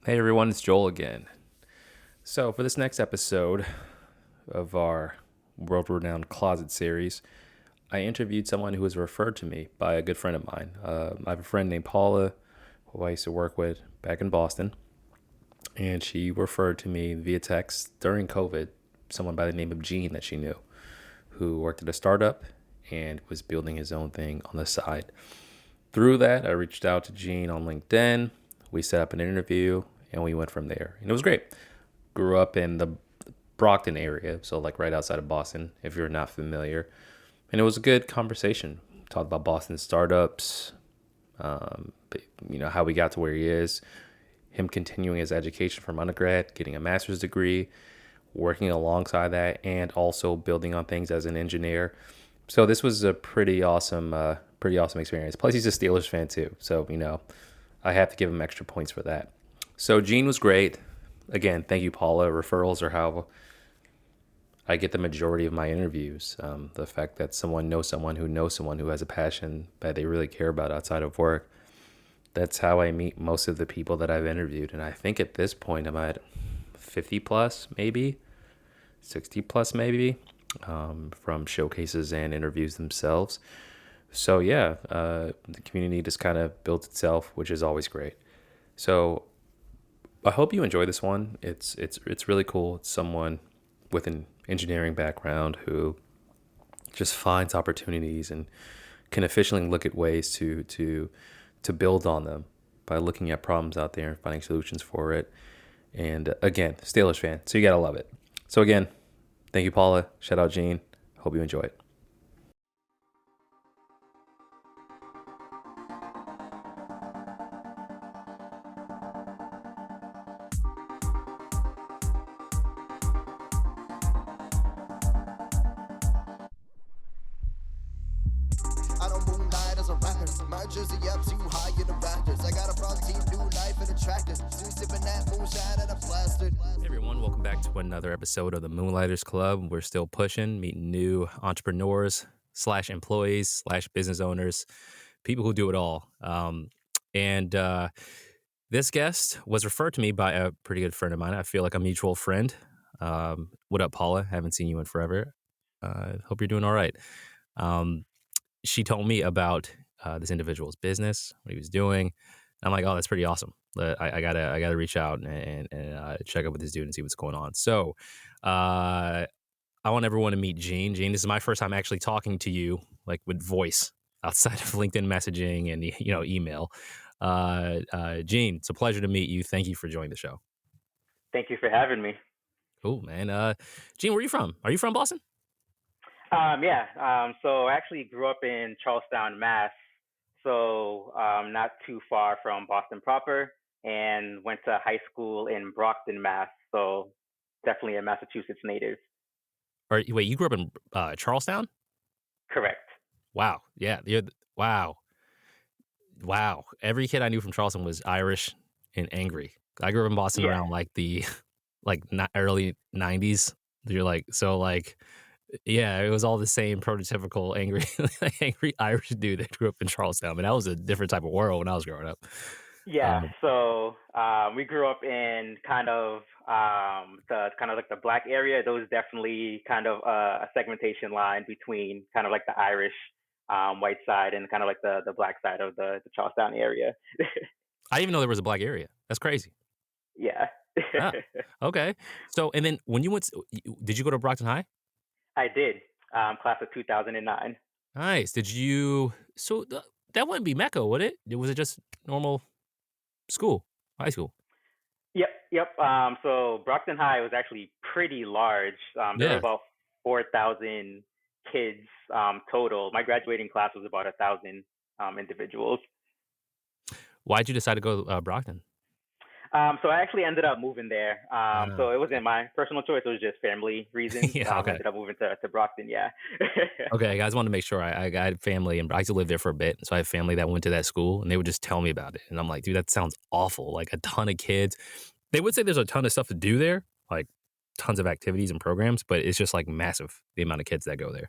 Hey everyone, it's Joel again. So, for this next episode of our world renowned closet series, I interviewed someone who was referred to me by a good friend of mine. I have a friend named Paula who I used to work with back in Boston, and she referred to me via text during COVID, someone by the name of Jean that she knew, who worked at a startup and was building his own thing on the side. Through that, I reached out to Jean on LinkedIn. We set up an interview and we went from there. And it was great. Grew up in the Brockton area, so like right outside of Boston, if you're not familiar. And it was a good conversation. Talked about Boston startups, how we got to where he is, him continuing his education from undergrad, getting a master's degree, working alongside that, and also building on things as an engineer. So this was a pretty awesome experience. Plus, he's a Steelers fan too, so I have to give him extra points for that. So Gene was great. Again, thank you, Paula. Referrals are how I get the majority of my interviews. The fact that someone knows someone who has a passion that they really care about outside of work. That's how I meet most of the people that I've interviewed. And I think at this point I'm at 50 plus, maybe 60 plus, maybe, from showcases and interviews themselves. So yeah, the community just kind of built itself, which is always great. So I hope you enjoy this one. It's really cool. It's someone with an engineering background who just finds opportunities and can efficiently look at ways to build on them by looking at problems out there and finding solutions for it. And again, Steelers fan, so you gotta love it. So again, thank you, Paula. Shout out, Gene. Hope you enjoy it. I don't moonlight as a rapper. My jersey up too high in the rafters. I got a problem team, new life and a tractor. Still sipping that moonshine and a plastered. Hey everyone, welcome back to another episode of the Moonlighters Club. We're still pushing, meeting new entrepreneurs slash employees slash business owners, people who do it all. And this guest was referred to me by a pretty good friend of mine. I feel like a mutual friend. What up, Paula? Haven't seen you in forever. Hope you're doing all right. She told me about this individual's business, what he was doing. I'm like, oh, that's pretty awesome. I gotta reach out and check up with this dude and see what's going on. So I want everyone to meet Gene. Gene, this is my first time actually talking to you, like with voice outside of LinkedIn messaging and email. Gene, it's a pleasure to meet you. Thank you for joining the show. Thank you for having me. Cool, man. Gene, where are you from? Are you from Boston? So I actually grew up in Charlestown, Mass. So not too far from Boston proper, and went to high school in Brockton, Mass. So definitely a Massachusetts native. Or wait, you grew up in Charlestown? Correct. Wow. Yeah. Wow. Wow. Every kid I knew from Charleston was Irish and angry. I grew up in Boston Yeah. around like the early 90s. You're like, so like, yeah, it was all the same prototypical angry angry Irish dude that grew up in Charlestown. But that was a different type of world when I was growing up. Yeah. Um, So we grew up in kind of the black area. There was definitely kind of a segmentation line between kind of like the Irish white side and kind of like the black side of the Charlestown area. I didn't even know there was a black area. That's crazy. Yeah. Ah, okay. So, and then when you did you go to Brockton High? I did. Class of 2009. Nice. That wouldn't be Mecca, would it? Was it just normal school, high school? Yep. So Brockton High was actually pretty large. There were Yeah. about 4,000 kids total. My graduating class was about 1,000 individuals. Why'd you decide to go to Brockton? So I actually ended up moving there. Ah. So it wasn't my personal choice. It was just family reasons. Yeah, okay. I ended up moving to Brockton. Yeah. Okay, guys, wanted to make sure I had family, and I used to live there for a bit, so I have family that went to that school, and they would just tell me about it, and I'm like, dude, that sounds awful. Like a ton of kids. They would say there's a ton of stuff to do there, like tons of activities and programs, but it's just like massive the amount of kids that go there.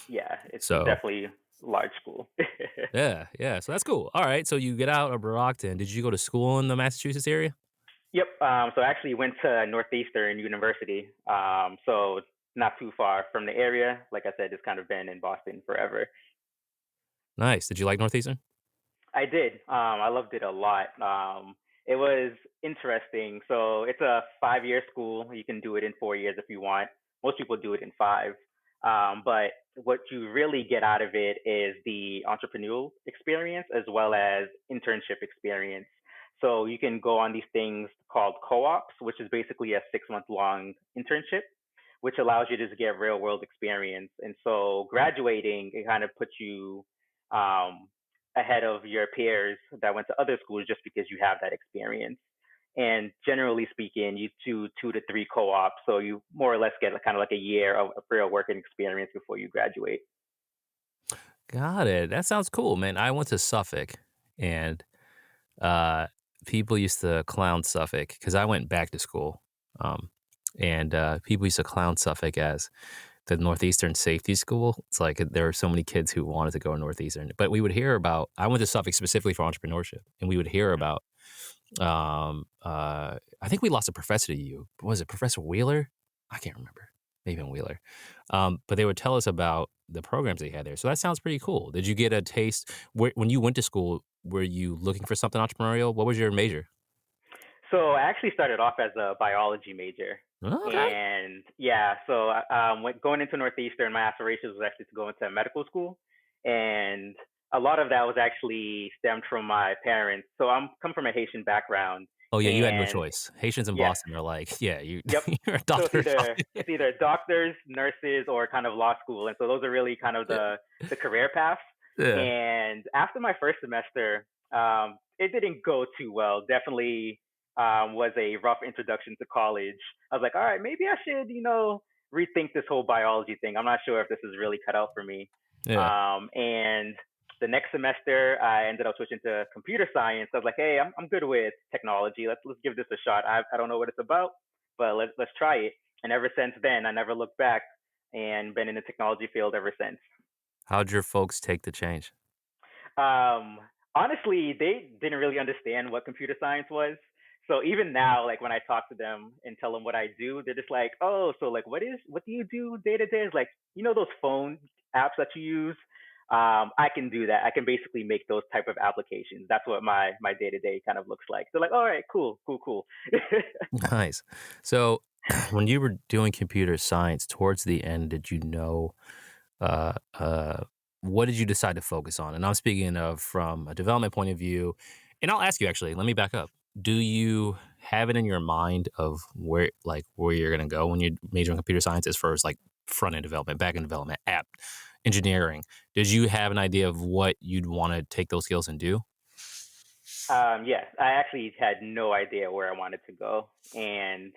Yeah, it's So definitely large school. yeah, so that's cool. All right, so you get out of Brockton. Did you go to school in the Massachusetts area? Yep. So I actually went to Northeastern University. So it's not too far from the area. Like I said, just kind of been in Boston forever. Nice. Did you like Northeastern? I did. I loved it a lot. It was interesting. So it's a 5 year school. You can do it in 4 years if you want. Most people do it in five. But what you really get out of it is the entrepreneurial experience as well as internship experience. So you can go on these things called co-ops, which is basically a 6 month long internship, which allows you to just get real world experience. And so graduating, it kind of puts you um, ahead of your peers that went to other schools just because you have that experience. And generally speaking, you do 2 to 3 co-ops, so you more or less get kind of like a year of real working experience before you graduate. Got it. That sounds cool, man. I went to Suffolk, and uh, people used to clown Suffolk because I went back to school. Um, and people used to clown Suffolk as the Northeastern safety school. It's like there were so many kids who wanted to go to Northeastern, but we would hear about. I went to Suffolk specifically for entrepreneurship, and we would hear about. I think we lost a professor to you. Was it Professor Wheeler? I can't remember. Maybe in Wheeler. But they would tell us about the programs they had there. So that sounds pretty cool. Did you get a taste when you went to school? Were you looking for something entrepreneurial? What was your major? So I actually started off as a biology major. Okay. And yeah, so going into Northeastern, my aspirations was actually to go into medical school. And a lot of that was actually stemmed from my parents. So I'm come from a Haitian background. Oh yeah, you had no And choice. Haitians in yes, Boston are like, yeah, yep. you're a So it's doctor or either something. it's either doctors, nurses, or kind of law school. And so those are really kind of the career paths. Yeah. And after my first semester, it didn't go too well. Definitely was a rough introduction to college. I was like, all right, maybe I should, rethink this whole biology thing. I'm not sure if this is really cut out for me. Yeah. And the next semester, I ended up switching to computer science. I was like, hey, I'm good with technology. Let's give this a shot. I don't know what it's about, but let's try it. And ever since then, I never looked back and been in the technology field ever since. How'd your folks take the change? Um, Honestly, they didn't really understand what computer science was. So even now, like when I talk to them and tell them what I do, they're just like, "Oh, so like, what do you do day to day? Is like, those phone apps that you use? I can do that. I can basically make those type of applications. That's what my day to day kind of looks like. They're like, all right, cool, cool, cool. Nice. So, when you were doing computer science, towards the end, did you know uh, uh, what did you decide to focus on? And I'm speaking of from a development point of view. And I'll ask you actually. Let me back up. Do you have it in your mind of where you're going to go when you're majoring in computer science as far as like front end development, back end development, app engineering? Did you have an idea of what you'd want to take those skills and do? Yes, I actually had no idea where I wanted to go, and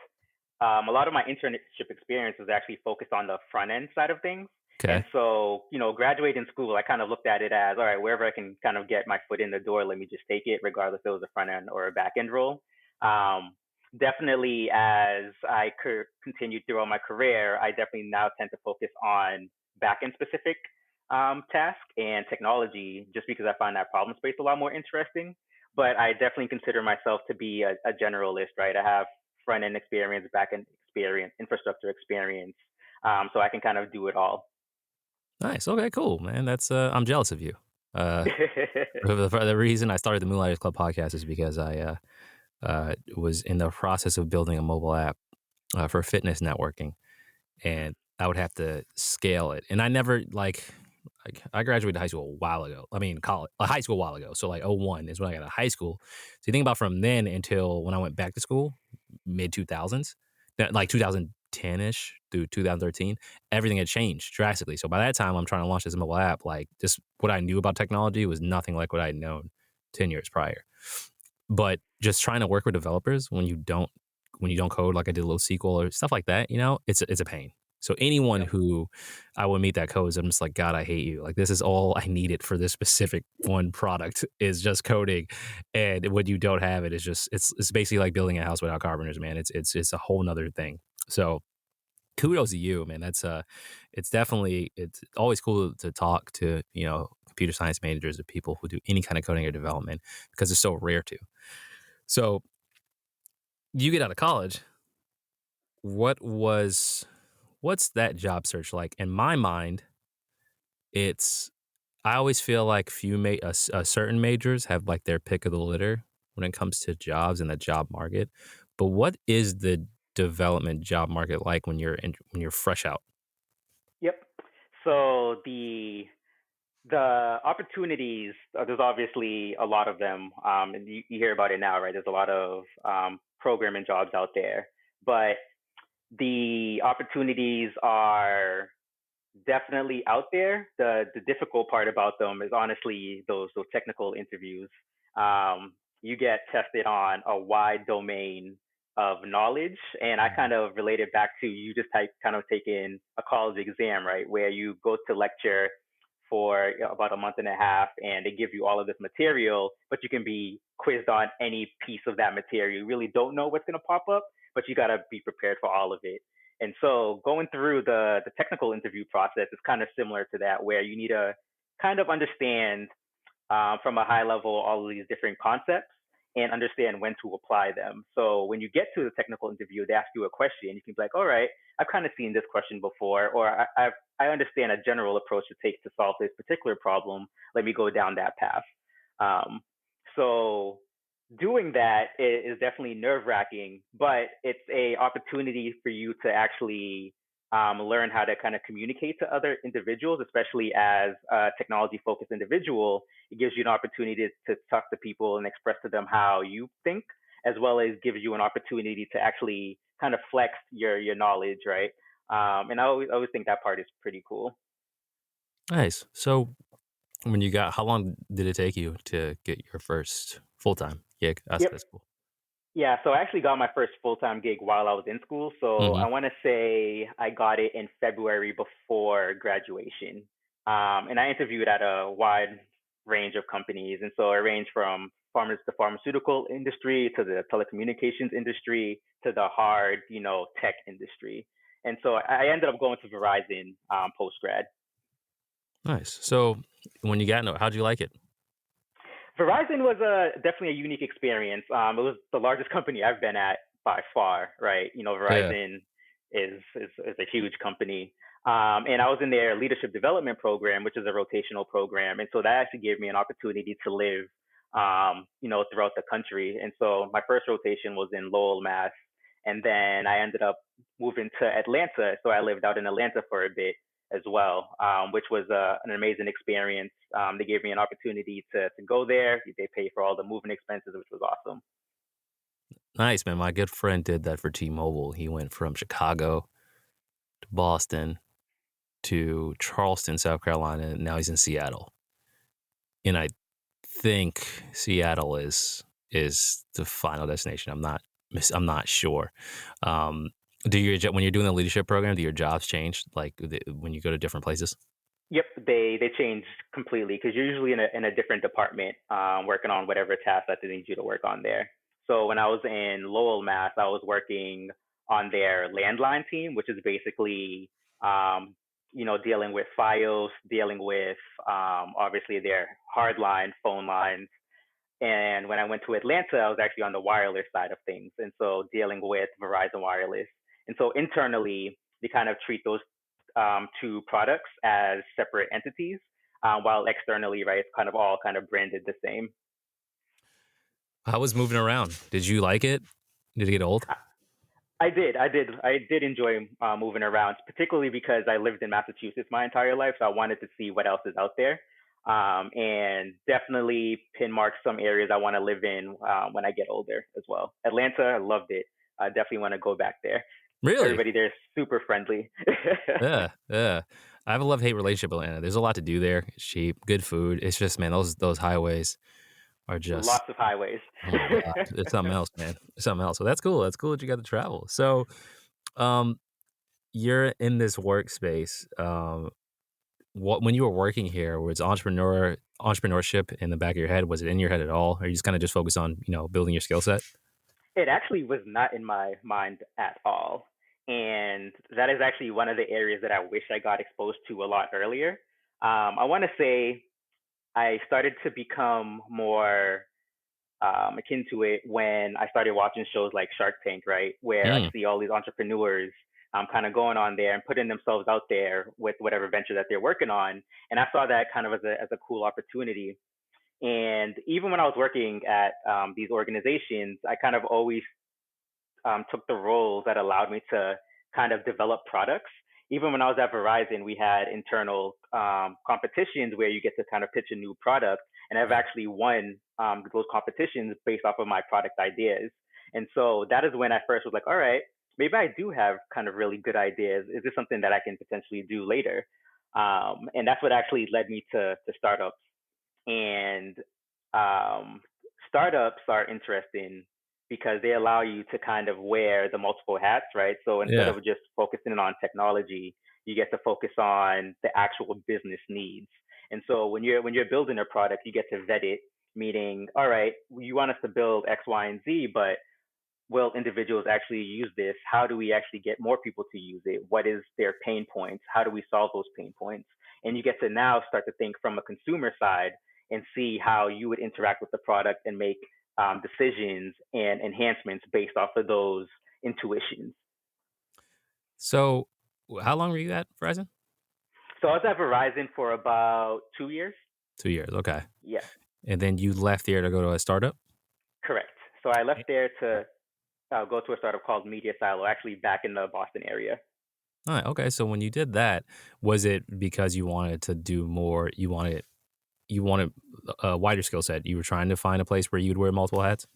a lot of my internship experience was actually focused on the front end side of things. And Okay. so, graduating school, I kind of looked at it as, all right, wherever I can kind of get my foot in the door, let me just take it, regardless if it was a front end or a back end role. Um, Definitely, as I continued throughout my career, I definitely now tend to focus on back end specific task and technology, just because I find that problem space a lot more interesting. But I definitely consider myself to be a generalist, right? I have front end experience, back end experience, infrastructure experience. So I can kind of do it all. Nice. Okay. Cool, man. That's I'm jealous of you. Uh, the reason I started the Moonlighters Club podcast is because I was in the process of building a mobile app for fitness networking, and I would have to scale it. And I never I graduated high school a while ago. I mean, college, high school a while ago. So like '01 is when I got out of high school. So you think about from then until when I went back to school, mid 2000s, like 2010 ish through 2013, everything had changed drastically. So by that time, I'm trying to launch this mobile app. Like just what I knew about technology was nothing like what I had known 10 years prior. But just trying to work with developers when you don't code, like I did a little SQL or stuff like that, it's a pain. So anyone Yep. who I would meet that codes, I'm just like, God, I hate you. Like this is all I needed for this specific one product is just coding, and when you don't have it, it's basically like building a house without carpenters, man. It's a whole nother thing. So kudos to you, man. It's always cool to talk to computer science managers or people who do any kind of coding or development because it's so rare to. So you get out of college, what was what's that job search like? In my mind, it's I always feel like certain majors have like their pick of the litter when it comes to jobs and the job market. But what is the development job market like when you're fresh out? Yep. So the opportunities, there's obviously a lot of them, and you hear about it now, right? There's a lot of programming jobs out there, but the opportunities are definitely out there. The difficult part about them is honestly those technical interviews. You get tested on a wide domain of knowledge, and I kind of relate it back to you just kind of taking a college exam, right, where you go to lecture for about a month and a half, and they give you all of this material, but you can be quizzed on any piece of that material. You really don't know what's going to pop up, but you got to be prepared for all of it. And so going through the technical interview process is kind of similar to that, where you need to kind of understand from a high level all of these different concepts and understand when to apply them. So when you get to the technical interview, they ask you a question. You can be like, all right, I've kind of seen this question before, or I understand a general approach to take to solve this particular problem. Let me go down that path. Um, so doing that is definitely nerve wracking, but it's a opportunity for you to actually learn how to kind of communicate to other individuals, especially as a technology focused individual. It gives you an opportunity to talk to people and express to them how you think, as well as gives you an opportunity to actually kind of flex your knowledge, right? And I always think that part is pretty cool. Nice. So how long did it take you to get your first full time gig outside Yep. of school? Yeah, so I actually got my first full time gig while I was in school. So Hmm. I want to say I got it in February before graduation. And I interviewed at a wide range of companies. And so it ranged from the pharmaceutical industry to the telecommunications industry to the hard, tech industry. And so I ended up going to Verizon post grad. Nice. So when you got into it, how'd you like it? Verizon was definitely a unique experience. It was the largest company I've been at by far, right? Yeah. Verizon is a huge company. And I was in their leadership development program, which is a rotational program. And so that actually gave me an opportunity to live, throughout the country. And so my first rotation was in Lowell, Mass. And then I ended up moving to Atlanta. So I lived out in Atlanta for a bit as well, which was an amazing experience. They gave me an opportunity to go there. They paid for all the moving expenses, which was awesome. Nice, man. My good friend did that for T-Mobile. He went from Chicago to Boston to Charleston, South Carolina, and now he's in Seattle. And I think Seattle is the final destination. I'm not sure. Um, when you're doing the leadership program, do your jobs change when you go to different places? Yep, they changed completely because you're usually in a different department, working on whatever task that they need you to work on there. So when I was in Lowell, Mass, I was working on their landline team, which is basically dealing with files, dealing with obviously their hardline phone lines. And when I went to Atlanta, I was actually on the wireless side of things, and so dealing with Verizon Wireless. And so internally, they kind of treat those two products as separate entities, while externally, right, it's kind of all kind of branded the same. How was moving around? Did you like it? Did it get old? I did enjoy moving around, particularly because I lived in Massachusetts my entire life, so I wanted to see what else is out there, and definitely pinmark some areas I want to live in when I get older as well. Atlanta, I loved it. I definitely want to go back there. Really? Everybody there is super friendly. Yeah, yeah. I have a love hate relationship with Atlanta. There's a lot to do there. It's cheap, good food. It's just, man, those highways are just, Lots of highways. oh my god, it's something else, man. It's something else. So that's cool. That's cool that you got to travel. So, um, you're in this workspace. What when you were working here, was entrepreneurship in the back of your head? Was it in your head at all? Or you just kind of just focused on building your skill set? It actually was not in my mind at all. And that is actually one of the areas that I wish I got exposed to a lot earlier. I want to say I started to become more akin to it when I started watching shows like Shark Tank, right, where I Mm, see all these entrepreneurs kind of going on there and putting themselves out there with whatever venture that they're working on, and I saw that kind of as a cool opportunity. And even when I was working at these organizations, I kind of always took the roles that allowed me to kind of develop products. Even when I was at Verizon, we had internal competitions where you get to kind of pitch a new product. And I've actually won those competitions based off of my product ideas. And so that is when I first was like, all right, maybe I do have kind of really good ideas. Is this something that I can potentially do later? And that's what actually led me to startups. And um, startups are interesting because they allow you to kind of wear the multiple hats, right? So instead yeah. of just focusing on technology, you get to focus on the actual business needs. And so when you're building a product, you get to vet it, meaning, all right, you want us to build X, Y, and Z, but will individuals actually use this? How do we actually get more people to use it? What is their pain points? How do we solve those pain points? And you get to now start to think from a consumer side and see how you would interact with the product and make decisions and enhancements based off of those intuitions. So, how long were you at Verizon? So I was at Verizon for about 2 years. 2 years. Okay. Yes, And then you left there to go to a startup? correct. So I left there to go to a startup called Media Silo, actually back in the Boston area. All right. Okay. So when you did that, was it because you wanted to do more? You wanted a wider skill set. You were trying to find a place where you'd wear multiple hats.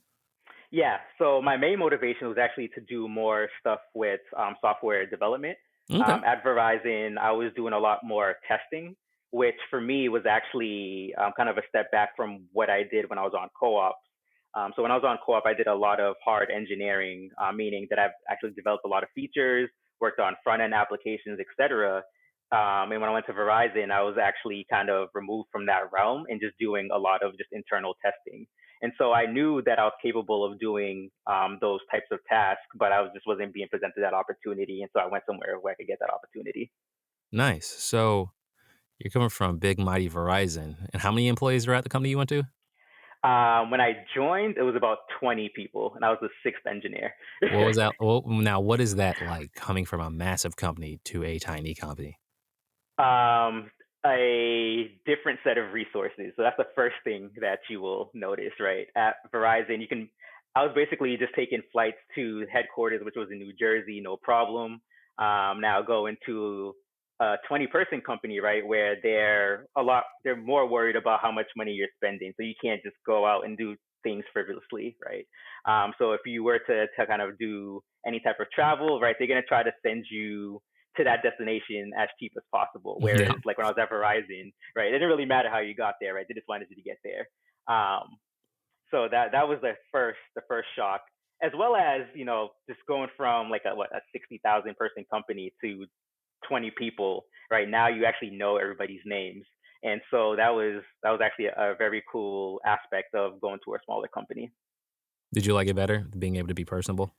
Yeah. So my main motivation was actually to do more stuff with software development. Okay. At Verizon, I was doing a lot more testing, which for me was actually kind of a step back from what I did when I was on co-ops. So when I was on co-op, I did a lot of hard engineering, meaning that I've actually developed a lot of features, worked on front end applications, etc. And when I went to Verizon, I was actually kind of removed from that realm and just doing a lot of just internal testing. And so I knew that I was capable of doing those types of tasks, but I was just wasn't being presented that opportunity. And so I went somewhere where I could get that opportunity. Nice. So you're coming from big mighty Verizon, and how many employees are at the company you went to? When I joined, it was about 20 people, and I was the sixth engineer. What was that? Well, now what is that like coming from a massive company to a tiny company? um, a different set of resources. So that's the first thing that you will notice, right? At Verizon, I was basically just taking flights to headquarters, which was in New Jersey, no problem. Now going to a 20-person company, right, where they're more worried about how much money you're spending. So you can't just go out and do things frivolously, right? So if you were to kind of do any type of travel, right, they're going to try to send you to that destination as cheap as possible. Yeah. Whereas like when I was at Verizon, right, it didn't really matter how you got there, right? They just wanted you to get there. So that was the first shock, as well as just going from like a 60,000 person company to 20 people. Right now, you actually know everybody's names, and so that was actually a very cool aspect of going to a smaller company. Did you like it better being able to be personable?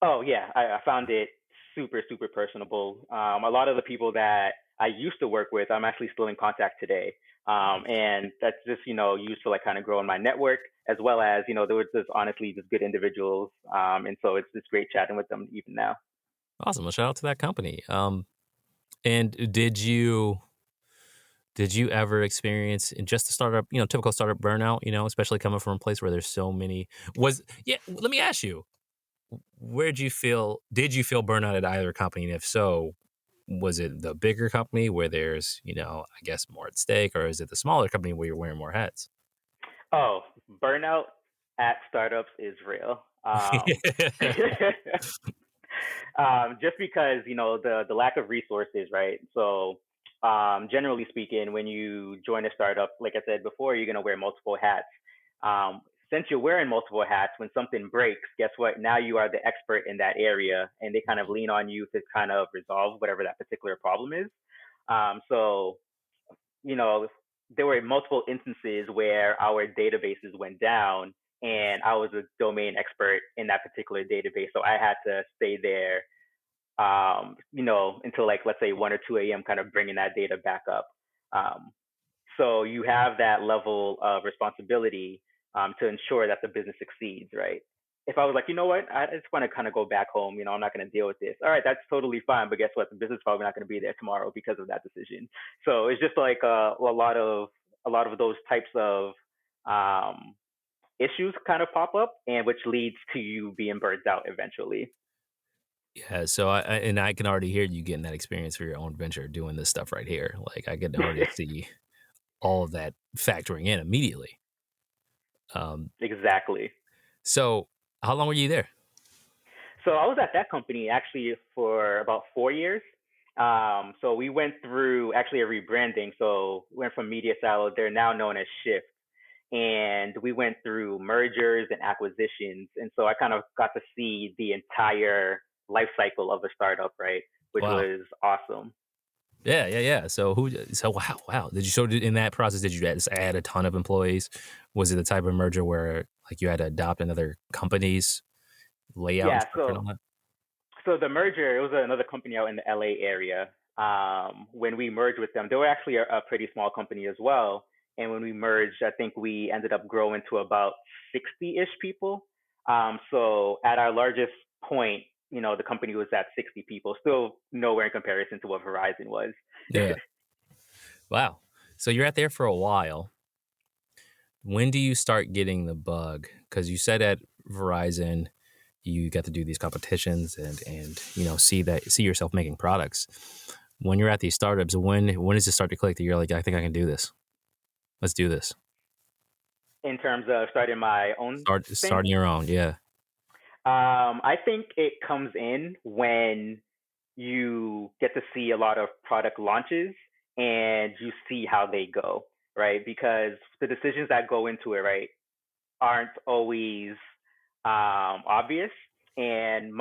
Oh yeah, I found it super super personable. A lot of the people that I used to work with, I'm actually still in contact today, and that's just used to like kind of grow in my network, as well as there was just honestly just good individuals, and so it's great chatting with them even now. Awesome. Well, shout out to that company. And did you ever experience in just a startup, typical startup burnout, especially coming from a place where there's so many let me ask you, did you feel burnout at either company? And if so, was it the bigger company where there's, I guess more at stake, or is it the smaller company where you're wearing more hats? Oh, burnout at startups is real. Just because the lack of resources, right? So generally speaking, when you join a startup, like I said before, you're going to wear multiple hats. Since you're wearing multiple hats, when something breaks, guess what? Now you are the expert in that area, and they kind of lean on you to kind of resolve whatever that particular problem is. So you know, there were multiple instances where our databases went down, and I was a domain expert in that particular database. So I had to stay there, until like, let's say 1 or 2 a.m., kind of bringing that data back up. Um, so you have that level of responsibility. to ensure that the business succeeds, right? If I was like, you know what, I just want to kind of go back home, I'm not going to deal with this. All right, that's totally fine. But guess what? The business is probably not going to be there tomorrow because of that decision. So it's just like a lot of those types of um, issues kind of pop up, and which leads to you being burnt out eventually. Yeah, so I can already hear you getting that experience for your own venture doing this stuff right here. Like I can already see all of that factoring in immediately. Exactly. So how long were you there? So I was at that company actually for about 4 years. So we went through actually a rebranding. So we went from Media Silo, they're now known as Shift. And we went through mergers and acquisitions. And so I kind of got to see the entire life cycle of a startup, right? Which Wow. was awesome. Yeah. So wow. In that process, did you just add a ton of employees? Was it the type of merger where like you had to adopt another company's layout and Yeah. structure and all So that? so the merger, it was another company out in the LA area. When we merged with them, they were actually a pretty small company as well. And when we merged, I think we ended up growing to about 60-ish people. So at our largest point, the company was at 60 people, still nowhere in comparison to what Verizon was. Yeah. Wow. So you're out there for a while. When do you start getting the bug? Because you said at Verizon, you got to do these competitions and see yourself making products. When you're at these startups, when does it start to click that you're like, I think I can do this. Let's do this. In terms of starting my own thing, Starting your own, yeah. I think it comes in when you get to see a lot of product launches and you see how they go, right? Because the decisions that go into it, right, aren't always obvious. And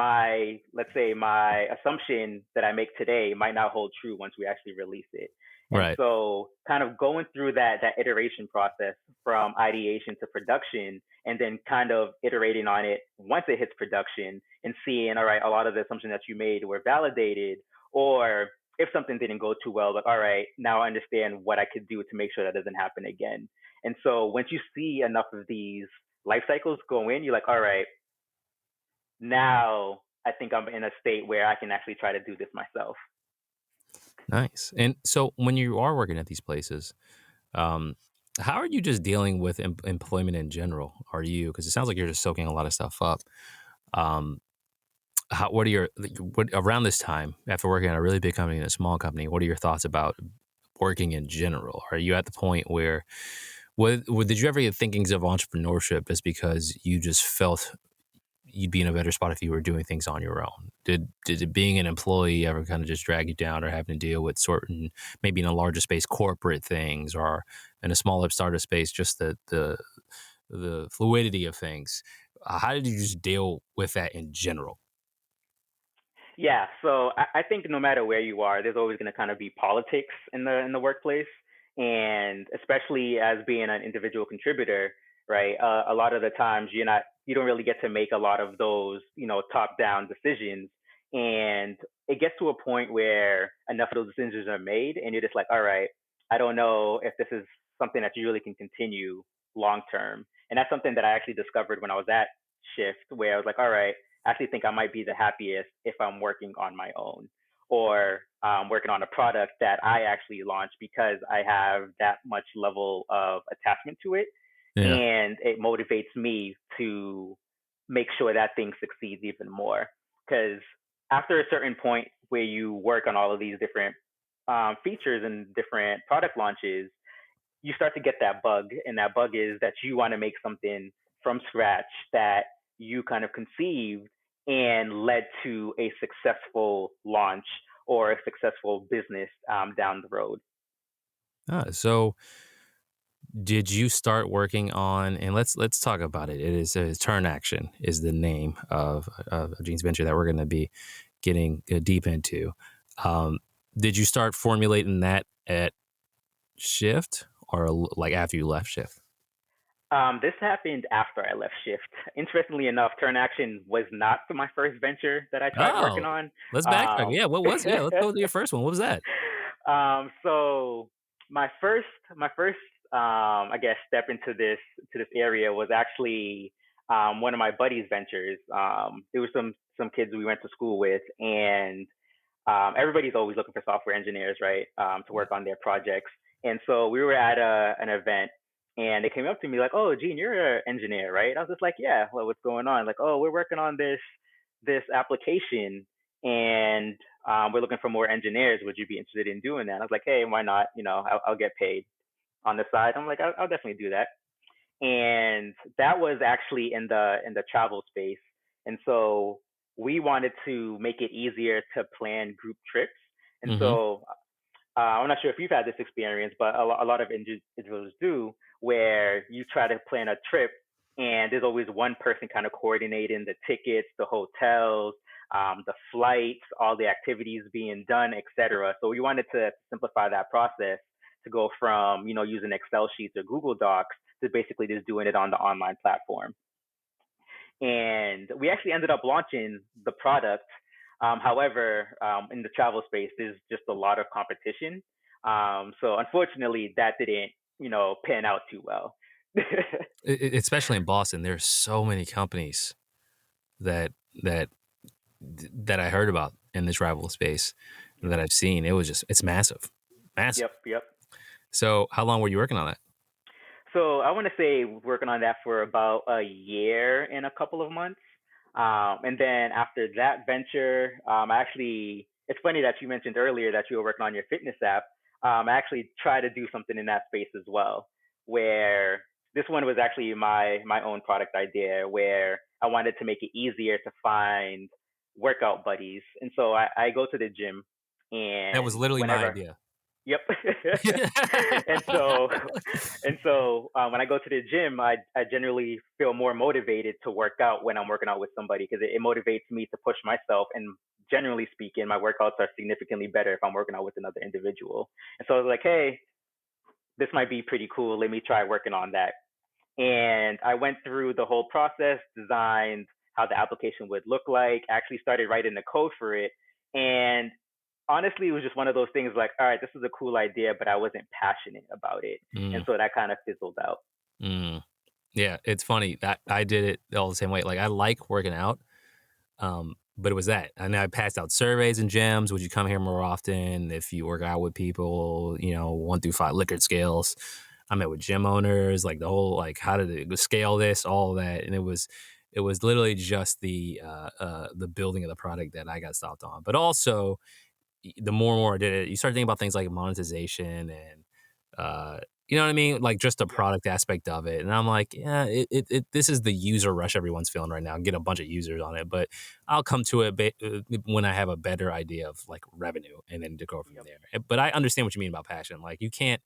let's say my assumption that I make today might not hold true once we actually release it. And Right. so kind of going through that iteration process from ideation to production, and then kind of iterating on it once it hits production and seeing, all right, a lot of the assumptions that you made were validated, or if something didn't go too well, like, all right, now I understand what I could do to make sure that doesn't happen again. And so once you see enough of these life cycles go in, you're like, all right, now I think I'm in a state where I can actually try to do this myself. Nice. And so when you are working at these places, how are you just dealing with employment in general? Are you, because it sounds like you're just soaking a lot of stuff up. What around this time, after working at a really big company and a small company, what are your thoughts about working in general? Are you at the point where, did you ever get thinkings of entrepreneurship just because you just felt you'd be in a better spot if you were doing things on your own? Did it being an employee ever kind of just drag you down, or having to deal with certain, maybe in a larger space, corporate things, or in a smaller startup space, just the fluidity of things? How did you just deal with that in general? Yeah, so I think no matter where you are, there's always going to kind of be politics in the workplace, and especially as being an individual contributor, right? A lot of the times you don't really get to make a lot of those top down decisions, and it gets to a point where enough of those decisions are made, and you're just like, all right, I don't know if this is something that you really can continue long term, and that's something that I actually discovered when I was at Shift, where I was like, all right, I actually think I might be the happiest if I'm working on my own, or working on a product that I actually launch, because I have that much level of attachment to it, Yeah. and it motivates me to make sure that thing succeeds even more. Because after a certain point where you work on all of these different features and different product launches, you start to get that bug, and that bug is that you want to make something from scratch that you kind of conceived and led to a successful launch or a successful business down the road. So did you start working on, and let's talk about it. It is Turnaction is the name of Gene's venture that we're going to be getting deep into. Did you start formulating that at Shift, or like after you left Shift? This happened after I left Shift. Interestingly enough, Turnaction was not my first venture that I tried working Oh, on. let's backtrack. Yeah, what was? Yeah, let's go to your first one. What was that? So my first I guess, step into this area was actually one of my buddies' ventures. There were some kids we went to school with, and everybody's always looking for software engineers, right, to Yeah. work on their projects. And so we were at an event, and they came up to me like, "Oh, Gene, you're an engineer, right?" I was just like, "Yeah, well, what's going on?" Like, "Oh, we're working on this application, and we're looking for more engineers. Would you be interested in doing that?" I was like, "Hey, why not? I'll get paid on the side." I'm like, I'll definitely do that." And that was actually in the travel space. And so we wanted to make it easier to plan group trips. And Mm-hmm. so I'm not sure if you've had this experience, but a lot of individuals do, where you try to plan a trip and there's always one person kind of coordinating the tickets, the hotels, the flights, all the activities being done, etc. So we wanted to simplify that process to go from, using Excel sheets or Google Docs to basically just doing it on the online platform. And we actually ended up launching the product. However, in the travel space, there's just a lot of competition. So unfortunately, that didn't, pan out too well. Especially in Boston, there's so many companies that that that I heard about in the travel space that I've seen. It's massive, massive. Yep, yep. So, how long were you working on that? So I want to say working on that for about a year and a couple of months. And then after that venture, it's funny that you mentioned earlier that you were working on your fitness app. I actually tried to do something in that space as well, where this one was actually my own product idea, where I wanted to make it easier to find workout buddies. And so I go to the gym, That was and literally my whenever, idea. yep. and so when I go to the gym, I generally feel more motivated to work out when I'm working out with somebody, because it motivates me to push myself. And generally speaking, my workouts are significantly better if I'm working out with another individual. And so I was like, hey, this might be pretty cool. Let me try working on that. And I went through the whole process, designed how the application would look like, actually started writing the code for it. And honestly, it was just one of those things like, all right, this is a cool idea, but I wasn't passionate about it. And Mm, so that kind of fizzled out. mm. Yeah, it's funny that I did it all the same way. Like I like working out, but it was that. And I passed out surveys and gyms. Would you come here more often if you work out with people? 1 through 5 Likert scales. I met with gym owners, like the whole like how did it scale this, all of that, and it was literally just the building of the product that I got stopped on. But also, the more and more I did it, you start thinking about things like monetization and you know what I mean, like just the Yep. product aspect of it. And I'm like, yeah, this is the user rush everyone's feeling right now, and get a bunch of users on it. But I'll come to it when I have a better idea of like revenue, and then to go from Yep. there. But I understand what you mean about passion. Like you can't.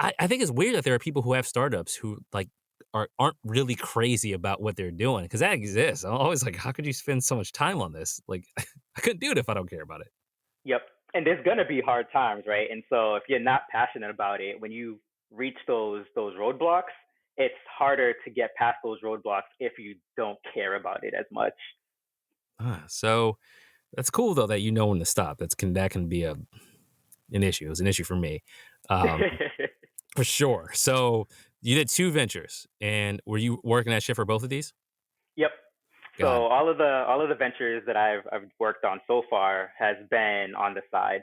I think it's weird that there are people who have startups who like aren't really crazy about what they're doing, because that exists. I'm always like, how could you spend so much time on this? Like, I couldn't do it if I don't care about it. Yep. And there's gonna be hard times, right? And so if you're not passionate about it, when you reach those roadblocks, it's harder to get past those roadblocks if you don't care about it as much. So that's cool though that you know when to stop. That can be an issue. It was an issue for me, um, for sure. So you did 2 ventures, and were you working that shift for both of these? Yep. So God, all of the ventures that I've worked on so far has been on the side.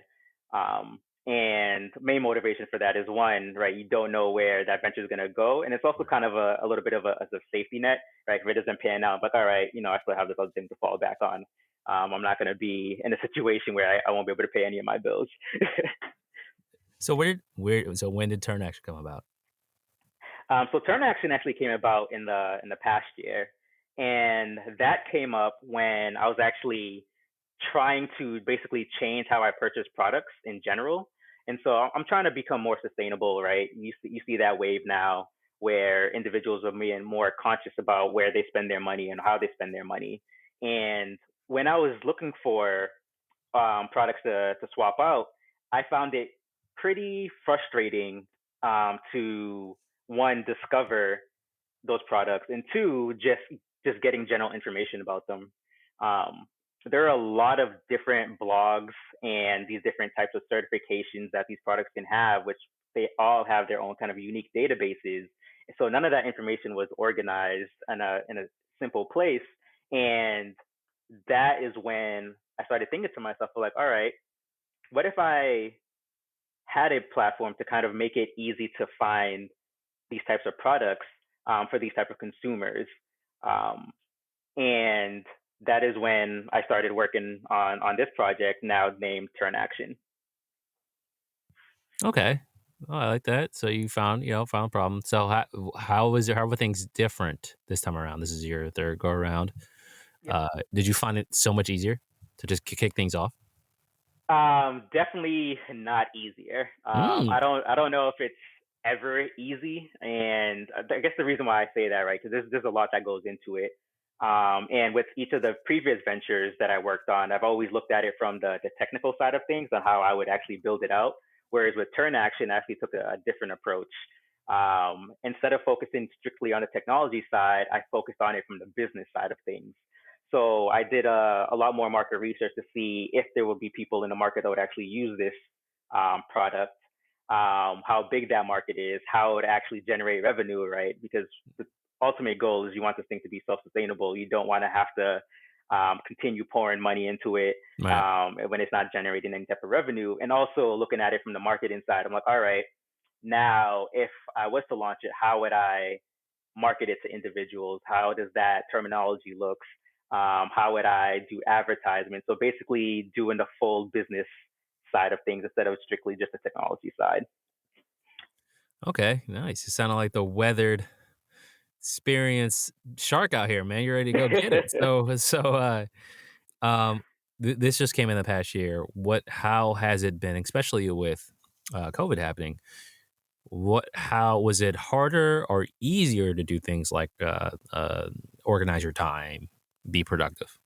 And main motivation for that is, one, right, you don't know where that venture is gonna go. And it's also kind of a little bit of as a safety net, right? If it doesn't pan out, but all right, I still have this other thing to fall back on. I'm not gonna be in a situation where I won't be able to pay any of my bills. so when did Turnaction come about? So Turnaction actually came about in the past year, and that came up when I was actually trying to basically change how I purchase products in general. And so I'm trying to become more sustainable, right? You see that wave now, where individuals are being more conscious about where they spend their money and how they spend their money. And when I was looking for products to swap out, I found it pretty frustrating, to, one, discover those products, and two, just getting general information about them. Um, there are a lot of different blogs and these different types of certifications that these products can have, which they all have their own kind of unique databases. So none of that information was organized in a simple place. And that is when I started thinking to myself, like, all right, what if I had a platform to kind of make it easy to find these types of products for these type of consumers? Um, and that is when I started working on this project now named Turnaction. Okay. Oh, I like that. So you found a problem. So how were things different this time around? This is your third go around. Yep. Did you find it so much easier to just kick things off? Definitely not easier. Mm. I don't know if it's ever easy, and I guess the reason why I say that, right, because there's a lot that goes into it. And with each of the previous ventures that I worked on, I've always looked at it from the technical side of things on how I would actually build it out. Whereas with Turn Action, I actually took a different approach. Instead of focusing strictly on the technology side, I focused on it from the business side of things. So I did a lot more market research to see if there would be people in the market that would actually use this product, how big that market is, how it would actually generate revenue, right? Because the ultimate goal is you want this thing to be self-sustainable. You don't want to have to continue pouring money into it Right. when it's not generating any type of revenue. And also looking at it from the marketing side, I'm like, all right, now if I was to launch it, how would I market it to individuals? How does that terminology look? How would I do advertisement? So basically doing the full business side of things instead of strictly just the technology side. Okay. Nice. You sounded like the weathered, experienced shark out here, man. You're ready to go get it. Um, this just came in the past year. How has it been, especially with COVID happening? How was it harder or easier to do things like organize your time, be productive?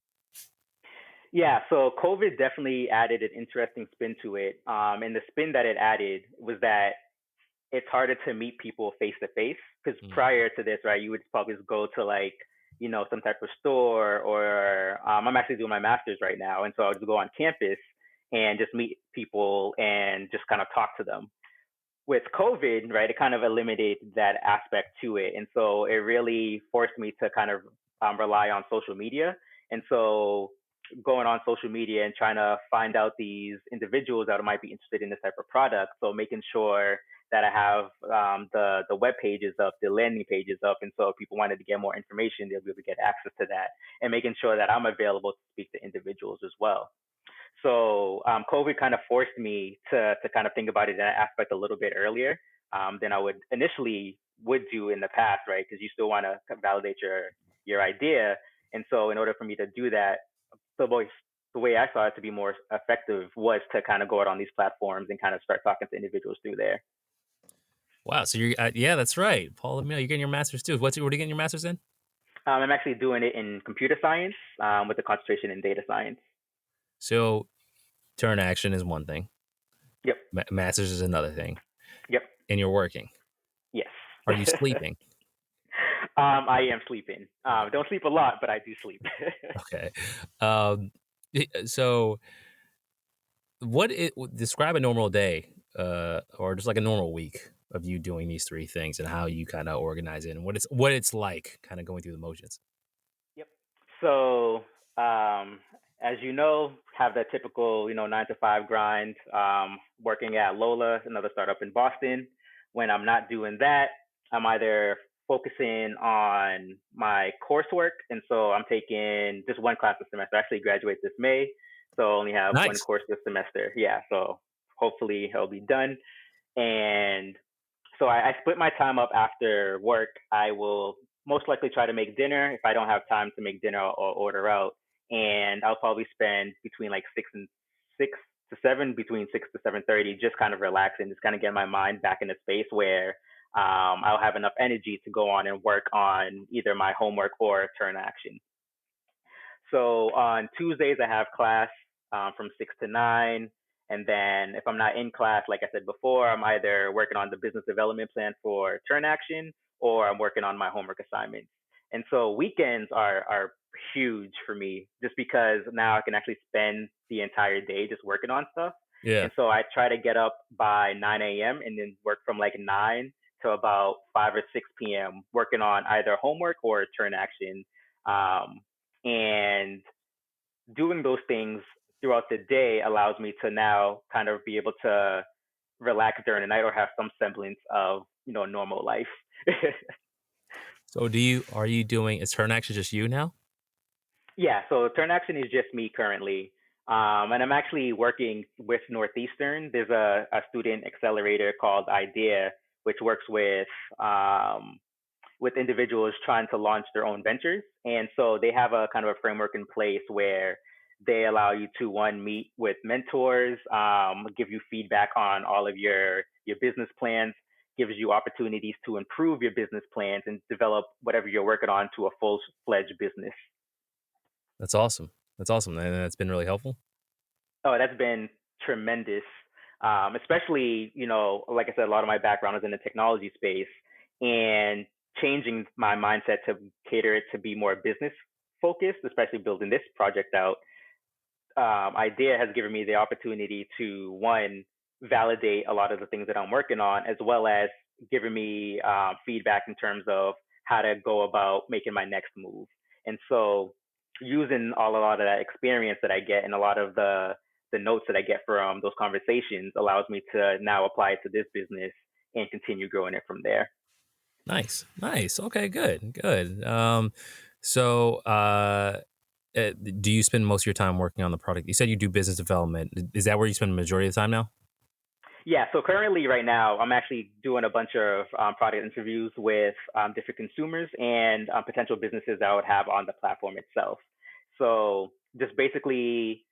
Yeah, so COVID definitely added an interesting spin to it. And the spin that it added was that it's harder to meet people face to face because Mm. prior to this, right, you would probably just go to like, some type of store or I'm actually doing my master's right now. And so I'll just go on campus and just meet people and just kind of talk to them. With COVID, right, it kind of eliminated that aspect to it. And so it really forced me to kind of rely on social media. And so going on social media and trying to find out these individuals that might be interested in this type of product. So making sure that I have the web pages up, the landing pages up. And so if people wanted to get more information, they'll be able to get access to that and making sure that I'm available to speak to individuals as well. So COVID kind of forced me to kind of think about it in that aspect a little bit earlier than I would initially would do in the past, right? Because you still want to validate your idea, and so in order for me to do that, the voice the way I saw it to be more effective was to kind of go out on these platforms and kind of start talking to individuals through there. Wow. So you're yeah, that's right, Paul. You're getting your master's too. What are you getting your master's in? I'm actually doing it in computer science with a concentration in data science. So turn action is one thing. Yep. Master's is another thing, Yep. and you're working. Yes. Are you sleeping? I am sleeping. Don't sleep a lot, but I do sleep. Okay. Um, so describe a normal day, or just like a normal week of you doing these three things and how you kind of organize it and what it's like kind of going through the motions. Yep. So, as you know, have that typical, 9 to 5 grind, working at Lola, another startup in Boston. When I'm not doing that, I'm either focusing on my coursework. And so I'm taking just one class a semester. I actually graduate this May. So I only have one Nice. course this semester. Yeah. So hopefully it'll be done. And so I split my time up after work. I will most likely try to make dinner. If I don't have time to make dinner, I'll order out. And I'll probably spend between like 6 to 7, between 6 to 7:30, just kind of relaxing, just kind of get my mind back in a space where I'll have enough energy to go on and work on either my homework or turn action. So on Tuesdays, I have class from 6 to 9. And then if I'm not in class, like I said before, I'm either working on the business development plan for Turn Action or I'm working on my homework assignments. And so weekends are huge for me just because now I can actually spend the entire day just working on stuff. Yeah. And so I try to get up by 9 a.m. and then work from like 9 to about 5 or 6 p.m. working on either homework or Turnaction. And doing those things throughout the day allows me to now kind of be able to relax during the night or have some semblance of, normal life. So are you doing, is Turnaction just you now? Yeah, so Turnaction is just me currently. And I'm actually working with Northeastern. There's a student accelerator called IDEA, which works with individuals trying to launch their own ventures. And so they have a kind of a framework in place where they allow you to one, meet with mentors, give you feedback on all of your business plans, gives you opportunities to improve your business plans and develop whatever you're working on to a full-fledged business. That's awesome. That's awesome. And that's been really helpful. Oh, that's been tremendous. Especially, like I said, a lot of my background is in the technology space, and changing my mindset to cater it to be more business focused, especially building this project out. IDEA has given me the opportunity to, one, validate a lot of the things that I'm working on, as well as giving me feedback in terms of how to go about making my next move. And so, using a lot of that experience that I get and a lot of the notes that I get from those conversations allows me to now apply it to this business and continue growing it from there. Nice. Okay, good. Do you spend most of your time working on the product? You said you do business development. Is that where you spend the majority of the time now? Yeah, so currently, right now, I'm actually doing a bunch of product interviews with different consumers and potential businesses that I would have on the platform itself. So just basically